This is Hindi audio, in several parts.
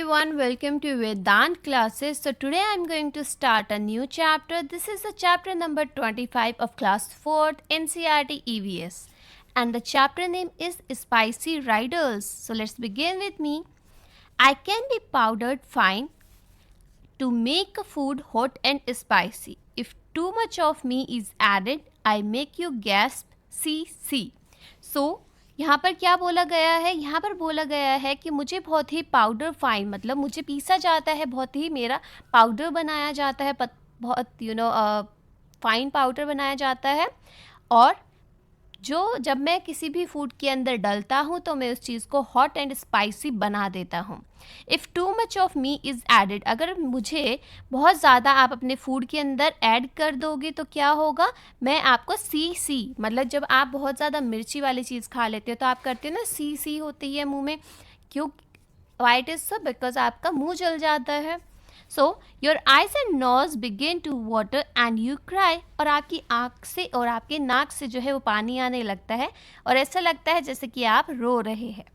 everyone, welcome to Vedant classes. So today I'm going to start a new chapter. This is the chapter number 25 of class 4th NCERT EVS and the chapter name is Spicy Riders. So let's begin with me. I can be powdered fine to make a food hot and spicy. If too much of me is added, I make you gasp, see. So यहाँ पर क्या बोला गया है, यहाँ पर बोला गया है कि मुझे बहुत ही पाउडर फाइन, मतलब मुझे पीसा जाता है, बहुत ही मेरा पाउडर बनाया जाता है, बहुत फाइन पाउडर बनाया जाता है। और जब मैं किसी भी फूड के अंदर डालता हूँ तो मैं उस चीज़ को हॉट एंड स्पाइसी बना देता हूँ। If too much of me is added, अगर मुझे बहुत ज़्यादा आप अपने फूड के अंदर ऐड कर दोगे तो क्या होगा, मैं आपको सी मतलब जब आप बहुत ज़्यादा मिर्ची वाली चीज़ खा लेते हो तो आप करते हो ना, सी होती है मुंह में। क्यों? Why it is so? Because आपका मुंह जल जाता है। So your eyes and nose begin to water and you cry, और आपकी आँख से और आपके नाक से जो है वो पानी आने लगता है और ऐसा लगता है जैसे कि आप रो रहे हैं।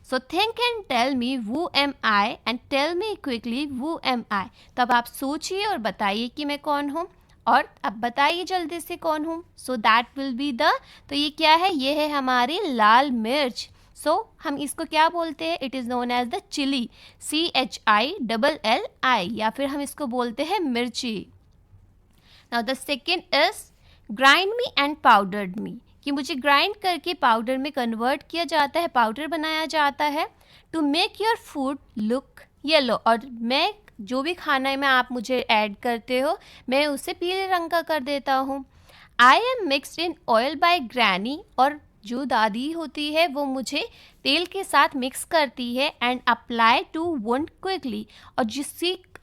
So think and tell me who am I and tell me quickly who am I. तो अब आप सोचिए और बताइए कि मैं कौन हूँ, और अब बताइए जल्दी से कौन हूँ। So that will be the, तो ये क्या है, ये है हमारी लाल मिर्च। सो हम इसको क्या बोलते हैं, it is known as the chilli, CHILLI, या फिर हम इसको बोलते हैं मिर्ची। Now the second is grind me and powdered me, कि मुझे ग्राइंड करके पाउडर में कन्वर्ट किया जाता है, पाउडर बनाया जाता है। To make your food look yellow, और मैं जो भी खाना में आप मुझे ऐड करते हो मैं उसे पीले रंग का कर देता हूँ। I M mixed in oil bye granny, और जो दादी होती है वो मुझे तेल के साथ मिक्स करती है। And apply to wound quickly, और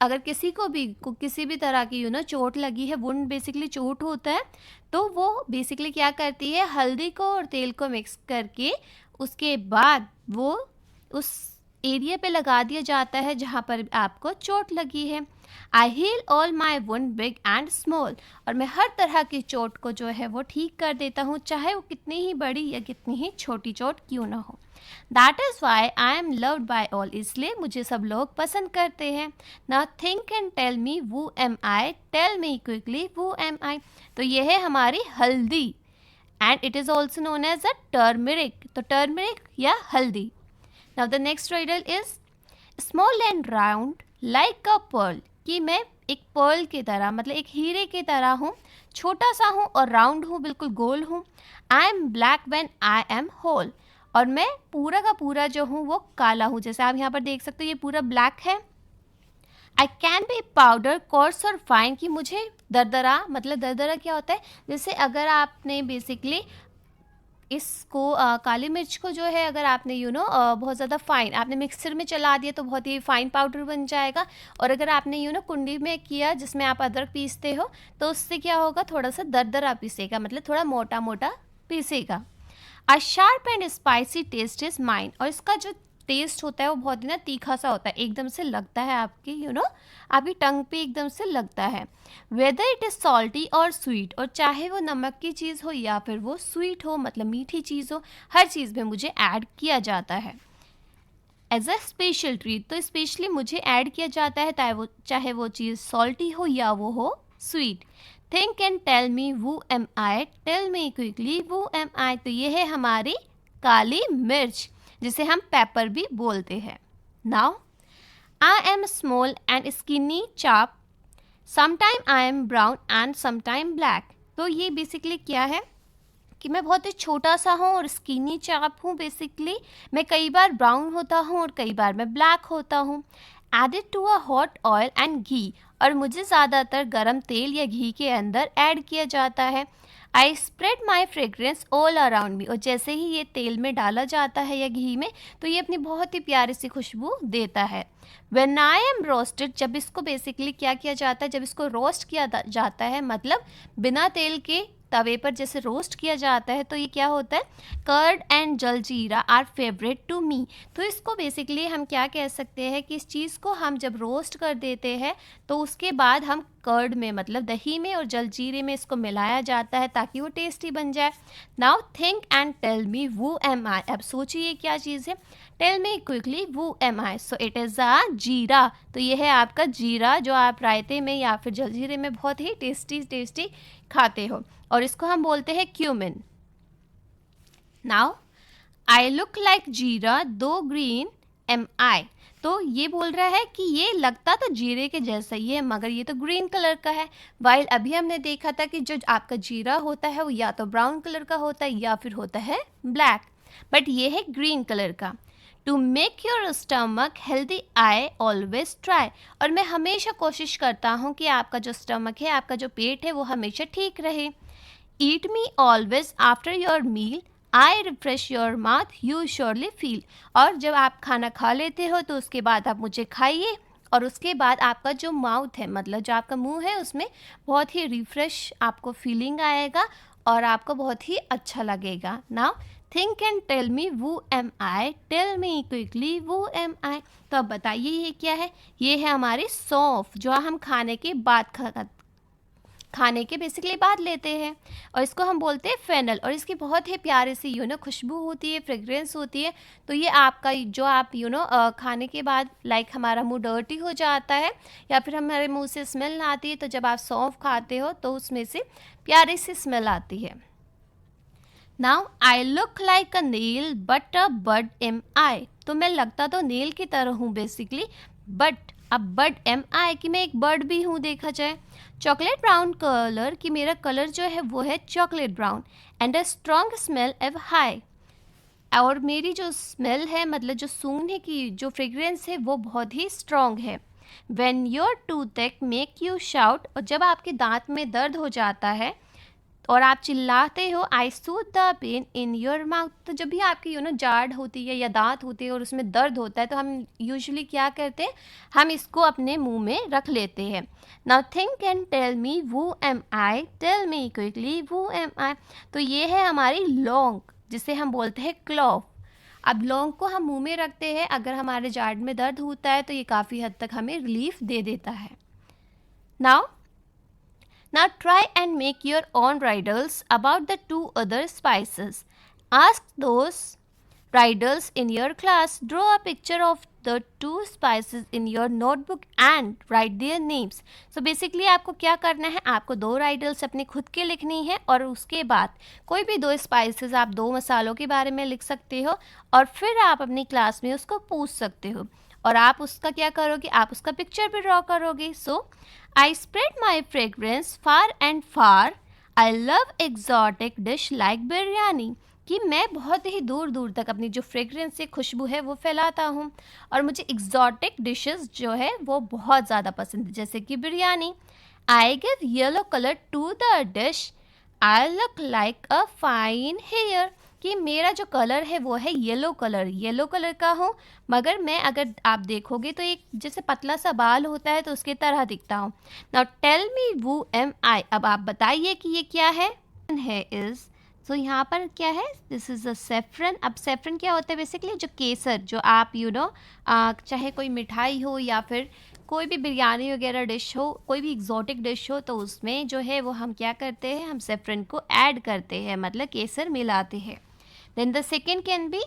अगर किसी को भी किसी भी तरह की चोट लगी है, वुंड बेसिकली चोट होता है, तो वो बेसिकली क्या करती है, हल्दी को और तेल को मिक्स करके उसके बाद वो उस एरिया पे लगा दिया जाता है जहाँ पर आपको चोट लगी है। I heal all my wound big and small, और मैं हर तरह की चोट को जो है वो ठीक कर देता हूँ, चाहे वो कितनी ही बड़ी या कितनी ही छोटी चोट क्यों ना हो। That is why I am loved by all, इसलिए मुझे सब लोग पसंद करते हैं। Now think and tell me who am I, tell me quickly who am I. तो ये है हमारी हल्दी, and it is also known as a turmeric, तो टर्मरिक या हल्दी। Now the next riddle is small and round like a pearl, कि मैं एक पर्ल की तरह, मतलब एक हीरे की तरह हूँ, छोटा सा हूँ और राउंड हूँ, बिल्कुल गोल हूँ। I am black when I am whole, और मैं पूरा का पूरा जो हूँ वो काला हूँ, जैसे आप यहाँ पर देख सकते हो ये पूरा ब्लैक है। I can be powder course और फाइन, कि मुझे दरदरा, मतलब दरदरा क्या होता है, जैसे अगर आपने बेसिकली इसको काली मिर्च को जो है अगर आपने बहुत ज़्यादा फाइन आपने मिक्सर में चला दिया तो बहुत ही फाइन पाउडर बन जाएगा। और अगर आपने कुंडी में किया जिसमें आप अदरक पीसते हो तो उससे क्या होगा, थोड़ा सा दरदरा पीसेगा, मतलब थोड़ा मोटा मोटा पीसेगा। A sharp and spicy taste is mine, और इसका जो टेस्ट होता है वो बहुत ही ना तीखा सा होता है, एकदम से लगता है आपकी आपकी टंग पे एकदम से लगता है। वेदर इट इज़ सॉल्टी और स्वीट, और चाहे वो नमक की चीज़ हो या फिर वो स्वीट हो, मतलब मीठी चीज़ हो, हर चीज़ में मुझे ऐड किया जाता है एज अ स्पेशल ट्रीट। तो स्पेशली मुझे ऐड किया जाता है, चाहे वो चीज़ सॉल्टी हो या वो हो sweet. Think and tell me who am I, tell me quickly who am I. तो ये है हमारी काली मिर्च, जिसे हम पेपर भी बोलते हैं। Now I am small and skinny chap, sometime I am brown and sometime black. तो ये बेसिकली क्या है कि मैं बहुत ही छोटा सा हूँ और स्किनी चाप हूँ, बेसिकली मैं कई बार ब्राउन होता हूँ और कई बार मैं ब्लैक होता हूँ। Added to a hot oil and ghee, और मुझे ज़्यादातर गर्म तेल या घी के अंदर ऐड किया जाता है। आई spread my fragrance all around me, और जैसे ही ये तेल में डाला जाता है या घी में तो ये अपनी बहुत ही प्यारी सी खुशबू देता है। व्हेन आई एम रोस्टेड, जब इसको बेसिकली क्या किया जाता है, जब इसको रोस्ट किया जाता है, मतलब बिना तेल के तवे पर जैसे रोस्ट किया जाता है, तो ये क्या होता है, curd and jaljeera are favourite to me. तो इसको बेसिकली हम क्या कह सकते हैं कि इस चीज़ को हम जब रोस्ट कर देते हैं तो उसके बाद हम कर्ड में मतलब दही में और जलजीरे में इसको मिलाया जाता है ताकि वो टेस्टी बन जाए। Now think and tell me who am I. अब सोचिए क्या चीज़ है। Tell me quickly who am I. So it is a jeera. तो ये है आपका जीरा जो आप रायते में या फिर जलजीरे में बहुत ही टेस्टी खाते हो, और इसको हम बोलते हैं cumin. Now I look like जीरा दो ग्रीन एम आई। तो ये बोल रहा है कि ये लगता तो जीरे के जैसा ही है मगर ये तो ग्रीन कलर का है। वाइल अभी हमने देखा था कि जो आपका जीरा होता है वो या तो ब्राउन कलर का होता है या फिर होता है ब्लैक, बट ये है ग्रीन कलर का। To make your stomach healthy I always try. और मैं हमेशा कोशिश करता हूँ कि आपका जो स्टमक है, आपका जो पेट है वो हमेशा ठीक रहे। Eat me always after your meal I refresh your mouth you surely feel. और जब आप खाना खा लेते हो तो उसके बाद आप मुझे खाइए, और उसके बाद आपका जो माउथ है मतलब जो आपका मुंह है उसमें बहुत ही रिफ्रेश आपको फीलिंग आएगा और आपको बहुत ही अच्छा लगेगा। Now think and tell me who am I. Tell me quickly who am I. तो अब बताइए ये क्या है। ये है हमारी सौंफ जो हम खाने के बेसिकली बाद लेते हैं, और इसको हम बोलते हैं फेनल। और इसकी बहुत ही प्यारी सी खुशबू होती है, फ्रेग्रेंस होती है। तो ये आपका जो आप खाने के बाद लाइक हमारा मुंह डर्टी हो जाता है या फिर हमारे मुंह से स्मेल आती है, तो जब आप सौंफ खाते हो तो उसमें से प्यारी सी स्मेल आती है। Now I look like a nail but a bud am I. तो मैं लगता तो नेल की तरह हूँ बेसिकली, बट अब बड एम आई कि मैं एक बर्ड भी हूँ देखा जाए। चॉकलेट ब्राउन कलर कि मेरा कलर जो है वो है chocolate brown. And a strong smell एव हाई। और मेरी जो स्मेल है मतलब जो सूंघने की जो फ्रेग्रेंस है वो बहुत ही स्ट्रॉन्ग है। When your tooth make you shout. और जब आपके दांत में दर्द हो जाता है और आप चिल्लाते हो, I soothe the pain in your mouth. तो जब भी आपकी जाड़ होती है या दांत होते हैं और उसमें दर्द होता है तो हम यूजुअली क्या करते हैं, हम इसको अपने मुंह में रख लेते हैं। Now think and tell me who am I. Tell me quickly who am I. तो ये है हमारी लौंग जिसे हम बोलते हैं क्लॉव। अब लौंग को हम मुंह में रखते हैं अगर हमारे जाड़ में दर्द होता है तो ये काफ़ी हद तक हमें रिलीफ दे देता है। Now try and make your own riddles about the two other spices. Ask those riddles in your class. Draw a picture of the two spices in your notebook and write their names. So basically आपको क्या करना है, आपको दो राइडल्स अपने खुद के लिखनी है और उसके बाद कोई भी दो स्पाइसेस, आप दो मसालों के बारे में लिख सकते हो और फिर आप अपनी क्लास में उसको पूछ सकते हो और आप उसका क्या करोगे, आप उसका पिक्चर भी ड्रॉ करोगे। So I spread my fragrance far and far. I love exotic dish like biryani. कि मैं बहुत ही दूर दूर तक अपनी जो फ्रेग्रेंस से खुशबू है वो फैलाता हूँ और मुझे एग्जॉटिक डिशेस जो है वो बहुत ज़्यादा पसंद है जैसे कि biryani. I give yellow colour to the dish. I look like a fine hair. कि मेरा जो कलर है वो है येलो कलर का हूँ मगर मैं अगर आप देखोगे तो एक जैसे पतला सा बाल होता है तो उसके तरह दिखता हूँ। Now tell me who am I. अब आप बताइए कि ये क्या है इज़। सो यहाँ पर क्या है, दिस इज़ अ सेफ्रन। अब सेफ्रन क्या होता है बेसिकली, जो केसर जो आप चाहे कोई मिठाई हो या फिर कोई भी बिरयानी वगैरह डिश हो, कोई भी एग्जॉटिक डिश हो तो उसमें जो है वो हम क्या करते हैं, हम सेफ्रन को ऐड करते हैं मतलब केसर मिलाते हैं। Then the second can be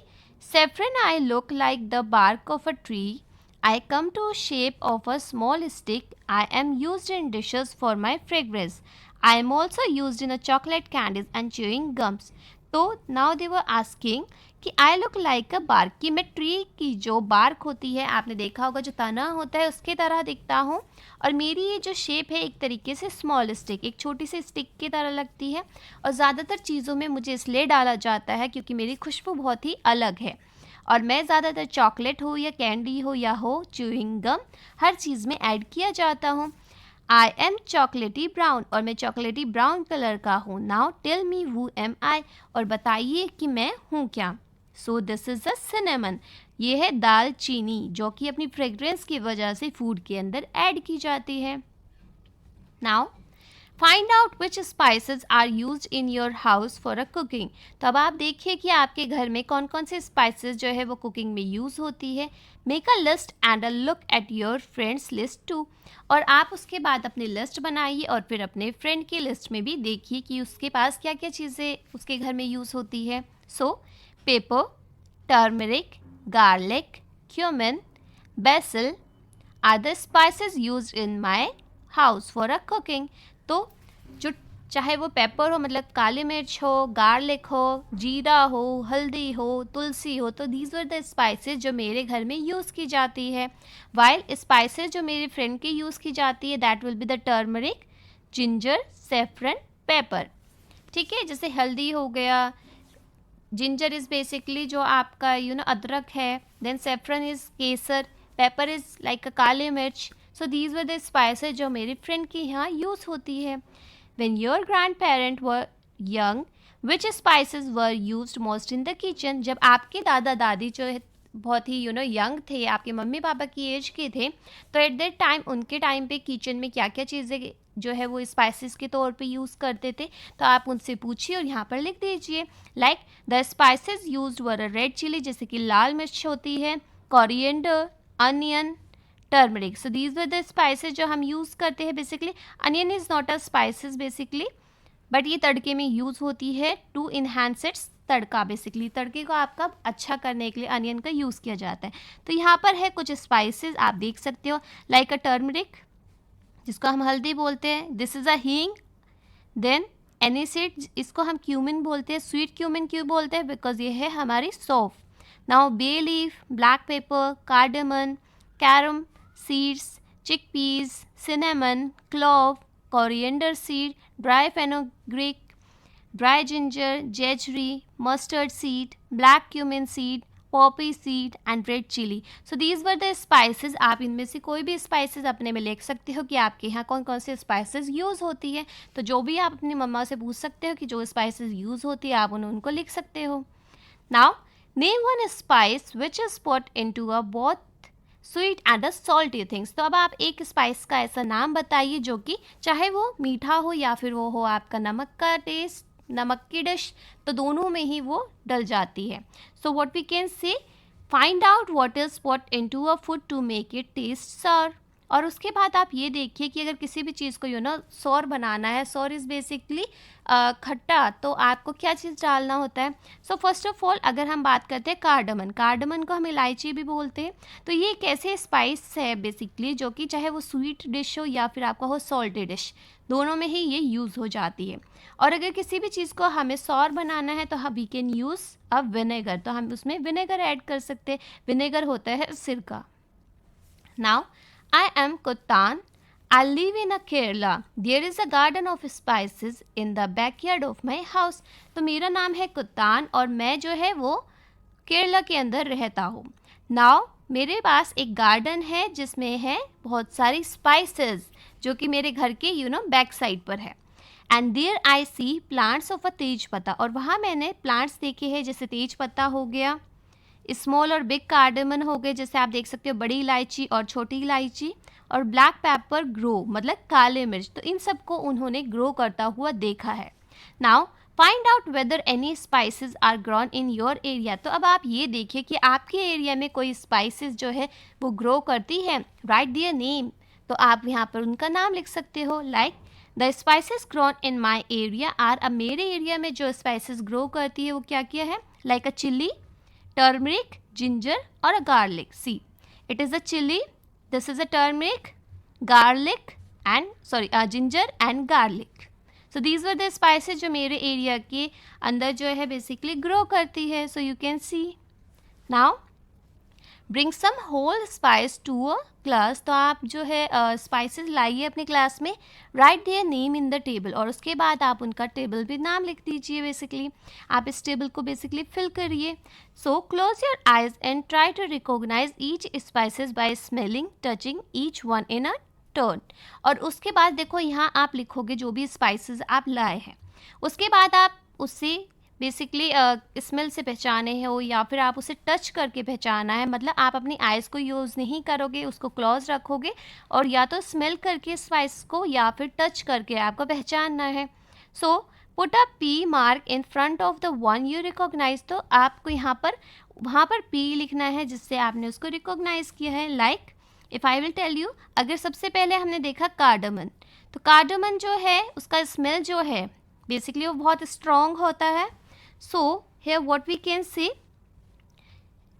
saffron. I look like the bark of a tree. I come to shape of a small stick. I am used in dishes for my fragrance. I am also used in a chocolate candies and chewing gums. तो now they were asking कि I look like a bark, कि मैं ट्री की जो बार्क होती है आपने देखा होगा जो तना होता है उसके तरह दिखता हूँ और मेरी ये जो शेप है एक तरीके से स्मॉल स्टिक, एक छोटी सी स्टिक की तरह लगती है और ज़्यादातर चीज़ों में मुझे इसलिए डाला जाता है क्योंकि मेरी खुशबू बहुत ही अलग है और मैं ज़्यादातर चॉकलेट हो या कैंडी हो या हो च्यूइंग गम हर चीज़ में ऐड किया जाता हूँ। आई एम चॉकलेटी ब्राउन, और मैं चॉकलेटी ब्राउन कलर का हूँ। Now tell me who am I, और बताइए कि मैं हूँ क्या। So this is a cinnamon, ये है दालचीनी जो कि अपनी फ्रेग्रेंस की वजह से फूड के अंदर ऐड की जाती है। Now find out which spices are use in your house for a cooking. तो अब आप देखिए कि आपके घर में कौन कौन से स्पाइसेस जो है वो कुकिंग में यूज़ होती है। Make a list and a look at your friends list too. और आप उसके बाद अपनी लिस्ट बनाइए और फिर अपने फ्रेंड की लिस्ट में भी देखिए कि उसके पास क्या क्या चीज़ें उसके घर में यूज़ होती है। So pepper, turmeric, garlic, cumin, basil are the spices used in my house for a cooking. तो जो चाहे वो पेपर हो मतलब काली मिर्च हो, गार्लिक हो, जीरा हो, हल्दी हो, तुलसी हो, तो दीज वर द स्पाइसेस जो मेरे घर में यूज़ की जाती है। वाइल स्पाइसेस जो मेरे फ्रेंड की यूज़ की जाती है that will be the turmeric, ginger, saffron, paper. ठीक है, जैसे हल्दी हो गया, जिंजर इज़ बेसिकली जो आपका अदरक है, देन सेफ्रन इज़ केसर, पेपर इज़ लाइक अ काली मिर्च। So these were the spices जो मेरी फ्रेंड के यहाँ यूज़ होती है। When your grandparents were young, which spices were used most in the kitchen? जब आपके दादा दादी जो है बहुत ही यंग थे, आपके मम्मी पापा की एज के थे, तो एट दैट टाइम उनके टाइम पे किचन में क्या क्या चीज़ें जो है वो स्पाइसेस के तौर पे यूज़ करते थे, तो आप उनसे पूछिए और यहाँ पर लिख दीजिए। Like the spices used were a red chilli, जैसे कि लाल मिर्च होती है, coriander, onion, turmeric. So these were the spices जो हम यूज़ करते हैं। Basically onion is not a spices basically, but ये तड़के में यूज़ होती है to enhance its tadka. Basically तड़के को आपका अच्छा करने के लिए अनियन का यूज़ किया जाता है। तो यहाँ पर है कुछ स्पाइसेस आप देख सकते हो, लाइक अ टर्मरिक जिसको हम हल्दी बोलते हैं, दिस इज़ अ हींग। देन एनीसेड इसको हम क्यूमिन बोलते हैं। स्वीट क्यूमिन क्यों बोलते हैं? बिकॉज ये है हमारी सौंफ। Now bay leaf, black pepper, cardamom, carom seeds, chickpeas, cinnamon, clove, coriander seed, dry fenugreek, dry ginger, jejry, mustard seed, black cumin seed, poppy seed and red chili. So these were the spices. आप इनमें से कोई भी स्पाइसेस अपने में लिख सकते हो कि आपके यहाँ कौन कौन से स्पाइसेस यूज़ होती है। तो जो भी आप अपनी मम्मा से पूछ सकते हो कि जो स्पाइसेस यूज़ होती है आप उनको लिख सकते हो। Now name one spice which is put into a both sweet and a salty things. तो अब आप एक स्पाइस का ऐसा नाम बताइए जो कि चाहे वो मीठा हो या फिर वो हो आपका नमक का टेस्ट, नमक की डिश, तो दोनों में ही वो डल जाती है। So what we can say, find out what is put into a food to make it taste sour. और उसके बाद आप ये देखिए कि अगर किसी भी चीज़ को सौर बनाना है, सौर इज़ बेसिकली खट्टा, तो आपको क्या चीज़ डालना होता है। सो फर्स्ट ऑफ ऑल अगर हम बात करते हैं कार्डमन, कार्डमन को हम इलायची भी बोलते हैं। तो ये एक ऐसे स्पाइस है बेसिकली जो कि चाहे वो स्वीट डिश हो या फिर आपका हो सॉल्टी डिश, दोनों में ही ये यूज़ हो जाती है। और अगर किसी भी चीज़ को हमें सौर बनाना है तो हम we can use a vinegar, तो हम उसमें विनेगर ऐड कर सकते हैं। विनेगर होता है सिरका। Now I am Kuttan. I live in a Kerala. There is a garden of spices in the backyard of my house. तो मेरा नाम है कुत्तान और मैं जो है वो केरला के अंदर रहता हूँ। नाउ मेरे पास एक गार्डन है जिसमें है बहुत सारी स्पाइसेस जो कि मेरे घर के बैक साइड पर है। And there I see plants of a तेज पत्ता, और वहाँ मैंने प्लांट्स देखे हैं जैसे तेज पत्ता हो गया, स्मॉल और बिग कार्डमन हो गए जैसे आप देख सकते हो बड़ी इलायची और छोटी इलायची, और ब्लैक पेपर ग्रो मतलब काले मिर्च, तो इन सबको उन्होंने ग्रो करता हुआ देखा है। Now find out whether any spices are grown in your area. तो अब आप ये देखिए कि आपके एरिया में कोई स्पाइसेस जो है वो ग्रो करती है। राइट देयर नेम, तो आप यहाँ पर उनका नाम लिख सकते हो। Like the spices grown in my area are, अब मेरे एरिया में जो स्पाइसेस ग्रो करती है वो क्या क्या है, like a chilli, turmeric, ginger or a garlic. See, it is a chili, this is a turmeric, garlic and ginger and garlic. So these were the spices जो मेरे एरिया के अंदर जो है बेसिकली ग्रो करती है। So you can see. Now bring some whole spice to a class, तो आप जो है स्पाइसेस लाइए अपने क्लास में, write their name in the table, और उसके बाद आप उनका टेबल पे नाम लिख दीजिए। बेसिकली आप इस टेबल को बेसिकली फिल करिए। So close your eyes and try to recognise each spices by smelling, touching each one in a turn. और उसके बाद देखो यहाँ आप लिखोगे जो भी स्पाइसेस आप लाए हैं, उसके बाद आप उससे बेसिकली स्मेल से पहचाने हो या फिर आप उसे टच करके पहचाना है, मतलब आप अपनी आइज़ को यूज़ नहीं करोगे, उसको क्लोज रखोगे और या तो स्मेल करके स्पाइस को या फिर टच करके आपको पहचानना है। So put a P mark in front of the one you recognise, तो आपको यहाँ पर वहाँ पर पी लिखना है जिससे आपने उसको रिकॉग्नाइज किया है। Like if I will tell you, अगर सबसे पहले हमने देखा कार्डामन, तो कार्डामन जो है उसका स्मेल जो है बेसिकली वो बहुत स्ट्रॉन्ग होता है। So here what we can say,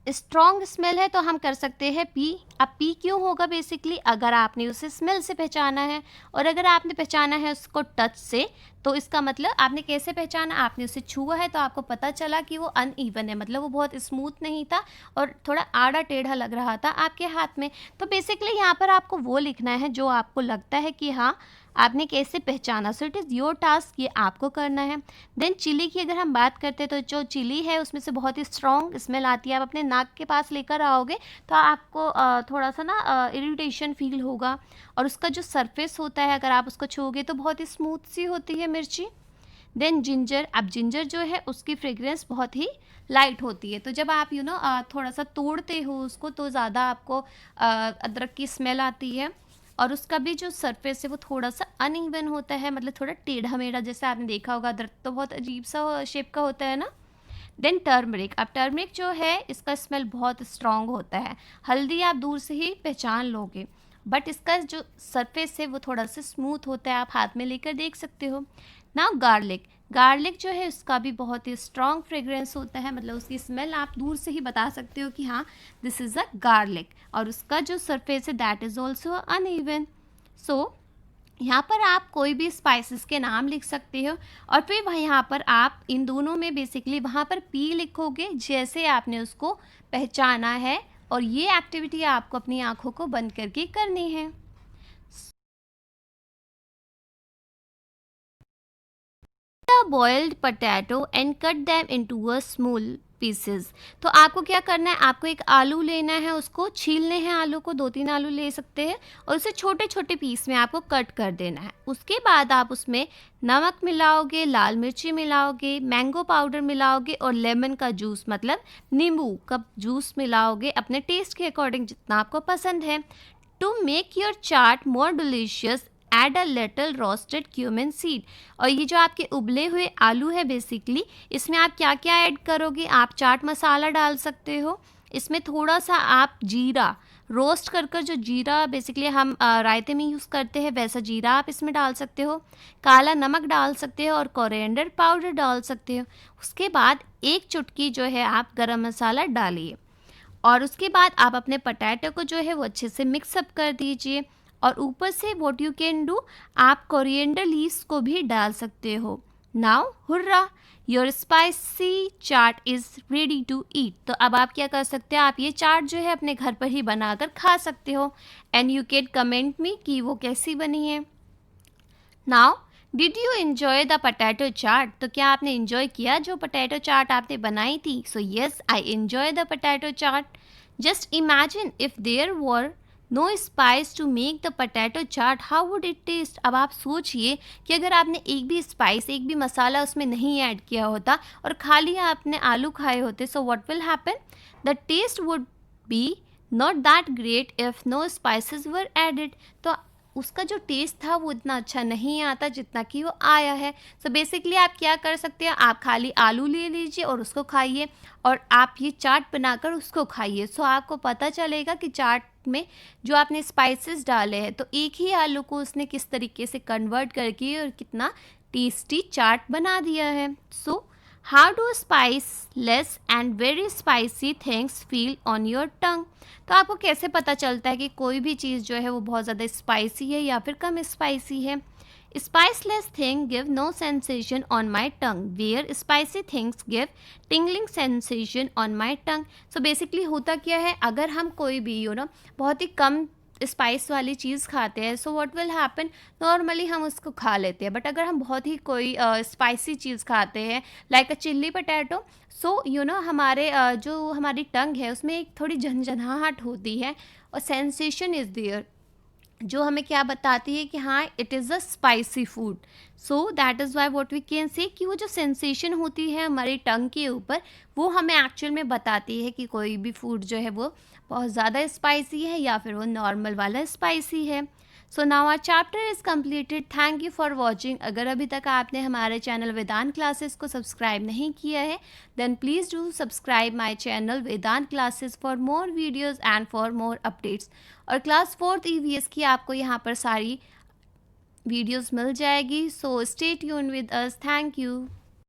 strong smell है तो हम कर सकते हैं पी। अब पी क्यों होगा, बेसिकली अगर आपने उसे स्मेल से पहचाना है और अगर आपने पहचाना है उसको टच से, तो इसका मतलब आपने कैसे पहचाना, आपने उसे छुआ है तो आपको पता चला कि वो अनइवन है, मतलब वो बहुत स्मूथ नहीं था और थोड़ा आड़ा टेढ़ा लग रहा था आपके हाथ में। तो बेसिकली यहाँ पर आपको वो लिखना है जो आपको लगता है कि हाँ आपने कैसे पहचाना। सो इट इज़ योर टास्क, ये आपको करना है। देन चिली की अगर हम बात करते हैं तो जो चिली है उसमें से बहुत ही स्ट्रॉन्ग स्मेल आती है। आप अपने नाक के पास लेकर आओगे तो आपको थोड़ा सा ना इरिटेशन फील होगा, और उसका जो सरफेस होता है अगर आप उसको छूओगे तो बहुत ही स्मूथ सी होती है मिर्ची। देन जिंजर, अब जिंजर जो है उसकी फ्रेग्रेंस बहुत ही लाइट होती है, तो जब आप थोड़ा सा तोड़ते हो उसको तो ज़्यादा आपको अदरक की स्मेल आती है, और उसका भी जो सरफेस है वो थोड़ा सा अनइवन होता है, मतलब थोड़ा टेढ़ा मेढ़ा, जैसे आपने देखा होगा अदरक तो बहुत अजीब सा शेप का होता है ना। देन टर्मरिक, अब टर्मरिक जो है इसका स्मेल बहुत स्ट्रॉन्ग होता है। हल्दी आप दूर से ही पहचान लोगे, बट इसका जो सरफेस है वो थोड़ा सा स्मूथ होता है, आप हाथ में लेकर देख सकते हो। नाउ गार्लिक, गार्लिक जो है उसका भी बहुत ही स्ट्रॉन्ग फ्रेग्रेंस होता है, मतलब उसकी स्मेल आप दूर से ही बता सकते हो कि हाँ दिस इज़ अ गार्लिक, और उसका जो सरफेस है दैट इज़ ऑल्सो अनइवन। सो यहाँ पर आप कोई भी स्पाइसेस के नाम लिख सकते हो, और फिर वह यहाँ पर आप इन दोनों में बेसिकली वहाँ पर पी लिखोगे जैसे आपने उसको पहचाना है, और ये एक्टिविटी आपको अपनी आँखों को बंद करके करनी है। Boiled potato and cut them into a small pieces, तो आपको क्या करना है, आपको एक आलू लेना है, उसको छीलने हैं आलू को, 2-3 आलू ले सकते हैं, और उसे छोटे छोटे पीस में आपको कट कर देना है। उसके बाद आप उसमें नमक मिलाओगे, लाल मिर्ची मिलाओगे, मैंगो पाउडर मिलाओगे, और लेमन का जूस मतलब नींबू का जूस मिलाओगे अपने टेस्ट के अकॉर्डिंग जितना आपको पसंद है। To make your chaat more delicious add a little roasted cumin seed, और ये जो आपके उबले हुए आलू है बेसिकली इसमें आप क्या क्या ऐड करोगे, आप चाट मसाला डाल सकते हो, इसमें थोड़ा सा आप जीरा रोस्ट कर कर, जो जीरा बेसिकली हम रायते में यूज़ करते हैं वैसा जीरा आप इसमें डाल सकते हो, काला नमक डाल सकते हो, और कोरिएंडर पाउडर डाल सकते हो। उसके बाद एक चुटकी जो है आप गरम मसाला डालिए, और उसके बाद आप अपने पोटैटो को जो है वो अच्छे से मिक्सअप कर दीजिए, और ऊपर से व्हाट यू कैन डू, आप कोरिएंडर लीव्स को भी डाल सकते हो। Now hurrah, your spicy chaat is ready to eat. तो अब आप क्या कर सकते हो, आप ये चाट जो है अपने घर पर ही बनाकर खा सकते हो, and you can comment me कि वो कैसी बनी है। Now did you enjoy the potato chaat, तो क्या आपने इन्जॉय किया जो पोटैटो चाट आपने बनाई थी। So yes, I enjoy the potato chaat. Just imagine if there were no spice to make the potato chaat, how would it taste. अब आप सोचिए कि अगर आपने एक भी स्पाइस, एक भी मसाला उसमें नहीं ऐड किया होता और खाली आपने आलू खाए होते, so what will happen, the taste would be not that great if no spices were added. तो उसका जो टेस्ट था वो इतना अच्छा नहीं आता जितना कि वो आया है। सो बेसिकली आप क्या कर सकते हैं, आप खाली आलू ले लीजिए और उसको खाइए, और आप ये चाट बनाकर उसको खाइए। सो आपको पता चलेगा कि चाट में जो आपने स्पाइसेस डाले हैं तो एक ही आलू को उसने किस तरीके से कन्वर्ट करके और कितना टेस्टी चाट बना दिया है। So how do spice less and very spicy things feel on your tongue, तो आपको कैसे पता चलता है कि कोई भी चीज़ जो है वो बहुत ज़्यादा स्पाइसी है या फिर कम स्पाइसी है। Spiceless thing give no sensation on my tongue, where spicy things give tingling sensation on my tongue. So basically होता क्या है, अगर हम कोई भी बहुत ही कम स्पाइस वाली चीज़ खाते हैं, सो व्हाट विल हैपन, नॉर्मली हम उसको खा लेते हैं, बट अगर हम बहुत ही कोई स्पाइसी चीज़ खाते हैं लाइक अ चिल्ली पटैटो, सो हमारे जो हमारी टंग है उसमें एक थोड़ी झंझनाहट होती है, और सेंसेशन इज़ देयर जो हमें क्या बताती है कि हाँ it is a spicy food. So that is why what we can say कि वो जो सेंसेशन होती है हमारी टंग के ऊपर, वो हमें एक्चुअल में बताती है कि कोई भी फूड जो है वो बहुत ज़्यादा स्पाइसी है या फिर वो नॉर्मल वाला स्पाइसी है। So now our chapter is completed. Thank you for watching. अगर अभी तक आपने हमारे चैनल वेदांत क्लासेस को सब्सक्राइब नहीं किया है then please do subscribe my channel Vedant classes for more videos and for more updates. और क्लास 4th EVS की आपको यहाँ पर सारी वीडियोज़ मिल जाएगी. So stay tune with us. Thank you.